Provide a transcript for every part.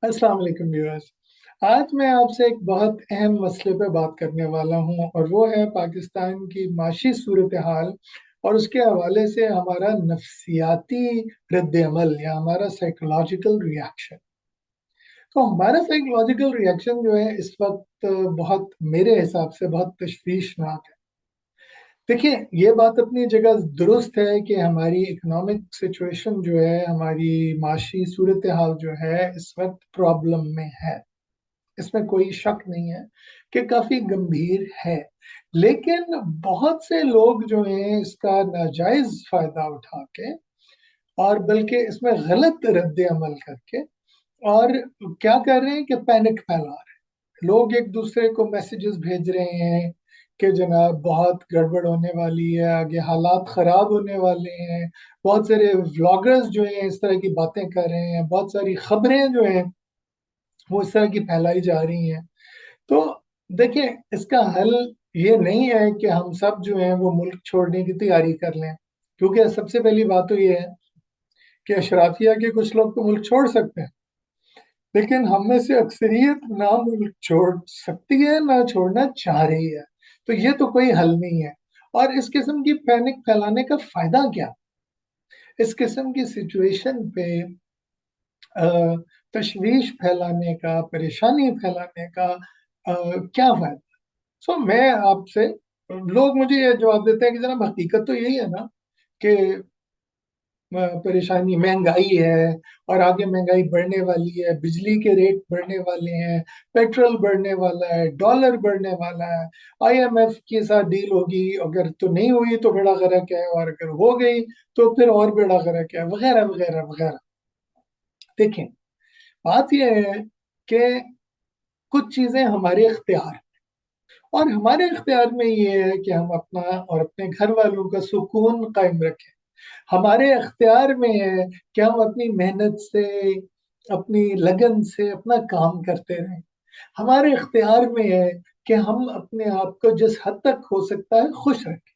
अस्सलाम वालेकुम व्यूअर्स। आज मैं आपसे एक बहुत अहम मसले पे बात करने वाला हूँ और वो है पाकिस्तान की माशी सूरत हाल और उसके हवाले से हमारा नफ्सियाती रद्द अमल या हमारा साइकोलॉजिकल रिएक्शन। तो हमारा साइकोलॉजिकल रिएक्शन जो है इस वक्त बहुत मेरे हिसाब से बहुत तशवीशनाक है। देखिए, ये बात अपनी जगह दुरुस्त है कि हमारी इकोनॉमिक सिचुएशन जो है, हमारी माशी सूरत हाल जो है इस वक्त प्रॉब्लम में है। इसमें कोई शक नहीं है कि काफी गंभीर है। लेकिन बहुत से लोग जो हैं इसका नाजायज फायदा उठा के और बल्कि इसमें गलत रद्द अमल करके और क्या कर रहे हैं कि पैनिक फैला रहे हैं। लोग एक दूसरे को मैसेजेस भेज रहे हैं कि जनाब बहुत गड़बड़ होने वाली है, आगे हालात खराब होने वाले हैं। बहुत सारे व्लॉगर्स जो हैं इस तरह की बातें कर रहे हैं, बहुत सारी खबरें जो हैं वो इस तरह की फैलाई जा रही हैं। तो देखिए, इसका हल ये नहीं है कि हम सब जो हैं वो मुल्क छोड़ने की तैयारी कर लें, क्योंकि सबसे पहली बात तो ये है कि अशराफिया के कुछ लोग तो मुल्क छोड़ सकते हैं, लेकिन हम में से अक्सरियत ना मुल्क छोड़ सकती है ना छोड़ना चाह रही है। तो ये तो कोई हल नहीं है। और इस किस्म की पैनिक फैलाने का फायदा क्या? इस किस्म की सिचुएशन पे अ, तशवीश फैलाने का, परेशानी फैलाने का क्या फायदा? सो मैं आपसे, लोग मुझे ये जवाब देते हैं कि जनाब हकीकत तो यही है ना कि परेशानी महंगाई है और आगे महंगाई बढ़ने वाली है, बिजली के रेट बढ़ने वाले हैं, पेट्रोल बढ़ने वाला है, डॉलर बढ़ने वाला है, आईएमएफ के साथ डील होगी, अगर तो नहीं हुई तो बड़ा गरक है, और अगर हो गई तो फिर और बड़ा गरक है, वगैरह वगैरह वगैरह। देखें, बात यह है कि कुछ चीजें हमारे इख्तियार, और हमारे इख्तियार में ये है कि हम अपना और अपने घर वालों का सुकून कायम रखें। हमारे इख्तियार में है कि हम अपनी मेहनत से, अपनी लगन से अपना काम करते रहें। हमारे इख्तियार में है कि हम अपने आप को जिस हद तक हो सकता है खुश रखें।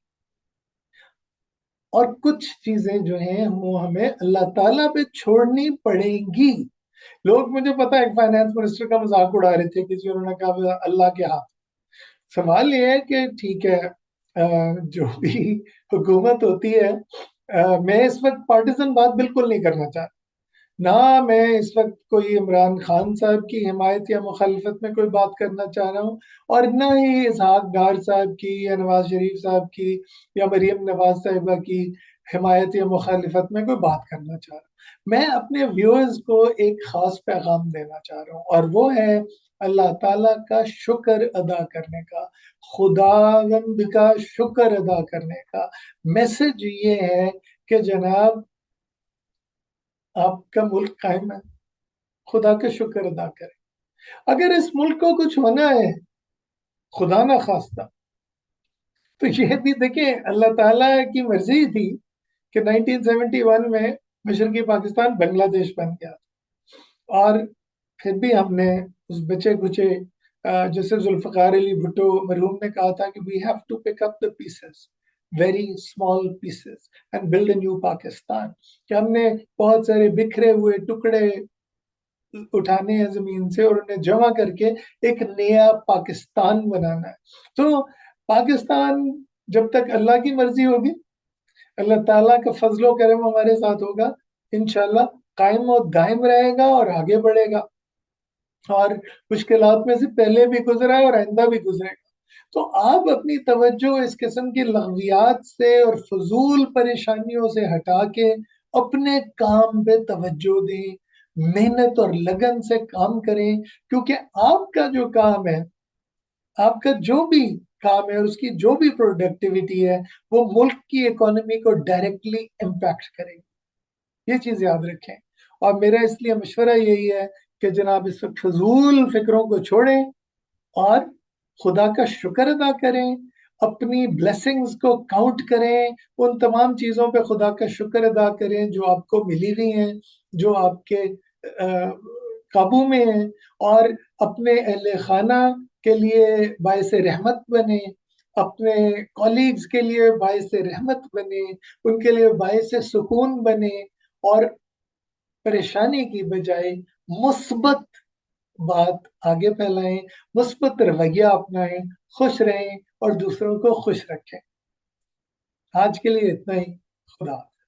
और कुछ चीजें जो हैं वो हमें अल्लाह ताला पे छोड़नी पड़ेंगी। लोग, मुझे पता है, एक फाइनेंस मिनिस्टर का मजाक उड़ा रहे थे कि जी उन्होंने कहा अल्लाह के हाथ। सवाल ये है कि ठीक है, जो भी हुकूमत होती है, मैं इस वक्त पार्टिजन बात बिल्कुल नहीं करना चाहता। ना मैं इस वक्त कोई इमरान खान साहब की हिमायत या मुखालफत में कोई बात करना चाह रहा हूँ, और ना ही इसहाक डार साहब की या नवाज शरीफ साहब की या मरीम नवाज साहिबा की हिमायत या मुखालफत में कोई बात करना चाह रहा हूँ। मैं अपने व्यूअर्स को एक खास पैगाम देना चाह रहा हूँ, और वो है अल्लाह ताला का शुक्र अदा करने का, खुदावंद का शुक्र अदा करने का। मैसेज ये है कि जनाब, आपका मुल्क कायम है, खुदा का शुक्र अदा करें। अगर इस मुल्क को कुछ होना है, खुदा ना खास्ता, तो ये भी देखिए अल्लाह ताला की मर्जी थी कि 1971 में मशरकी पाकिस्तान बांग्लादेश बन गया। और फिर भी हमने उस बचे कुचे, जैसे जुल्फकार अली भुट्टो मरहूम ने कहा था कि we have to pick up the pieces, very small pieces, and build a new Pakistan. कि हमने बहुत सारे बिखरे हुए टुकड़े उठाने हैं जमीन से और उन्हें जमा करके एक नया पाकिस्तान बनाना है। तो पाकिस्तान जब तक अल्लाह की मर्जी होगी, अल्लाह ताला का फजलो करम हमारे साथ होगा, इंशाल्लाह कायम और दायम रहेगा और आगे बढ़ेगा। और मुश्किलात में से पहले भी गुजरा है और आइंदा भी गुजरेगा। तो आप अपनी तवज्जो इस किस्म की लग़वियात से और फजूल परेशानियों से हटा के अपने काम पे तवज्जो दें, मेहनत और लगन से काम करें। क्योंकि आपका जो काम है, आपका जो भी काम है और उसकी जो भी प्रोडक्टिविटी है, वो मुल्क की इकोनॉमी को डायरेक्टली इम्पैक्ट करेगी। ये चीज याद रखें। और मेरा इसलिए मशवरा यही है कि जनाब इस वक्त फजूल फिक्रों को छोड़ें और खुदा का शुक्र अदा करें, अपनी ब्लेसिंग्स को काउंट करें, उन तमाम चीज़ों पे खुदा का शुक्र अदा करें जो आपको मिली हुई हैं, जो आपके काबू में हैं। और अपने अहले खाना के लिए बायस रहमत बने, अपने कॉलीग्स के लिए बायस रहमत बने, उनके लिए बायस सुकून बने, और परेशानी की बजाय مثبت بات آگے پھیلائیں، مثبت رویہ اپنائیں، خوش رہیں اور دوسروں کو خوش رکھیں۔ آج کے لیے اتنا ہی، خدا حافظ۔